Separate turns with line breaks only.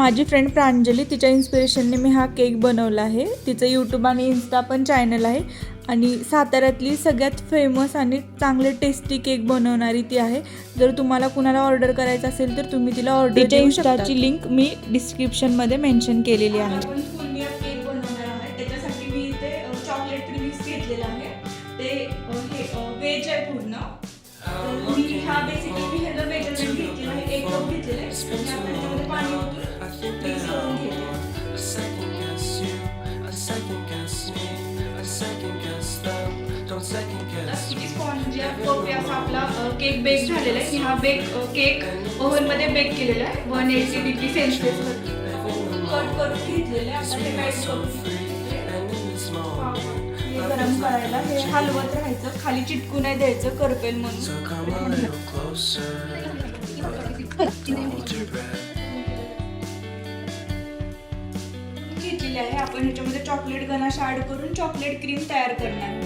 माझी फ्रेंड प्रांजली तिच्या इन्स्पिरेशनने मी हा केक बनवला आहे. तिचं यूट्यूब आणि इन्स्टा पण चॅनल आहे आणि साताऱ्यातली सगळ्यात फेमस आणि चांगले टेस्टी केक बनवणारी ती आहे. जर तुम्हाला कुणाला ऑर्डर करायचं असेल तर तुम्ही तिला ऑर्डर देऊ शकता. इन्स्टाची लिंक मी डिस्क्रिप्शनमध्ये मेन्शन केलेली आहे. आपण फुल लेयर केक बनवणार आहे. त्याच्यासाठी मी इथे चॉकलेट क्रीम्स घेतलेला आहे. ते हे वेज आहे पूर्ण. मी हा बेसिकली मी ह्याचं मेजरमेंट घेतलेलं आहे. एक कप घेतलेलं आहे आणि आपण त्यामध्ये पाणी ओतून मिक्स करून घेतो. किती स्पॉन्जी कप असा आपला केक बेक झालेला आहे. हा केक ओव्हनमध्ये बेक केलेला आहे 180 डिग्री सेल्सिअसवरती. कट करून घेतलेलं आहे. आपण ते काय करू गरम करायला हे हलवत राहायचं, खाली चिटकू नाही द्यायचं करपेल म्हणून. घेतलेली आहे. आपण ह्याच्यामध्ये चॉकलेट गनाश ऍड करून चॉकलेट क्रीम तयार करणार.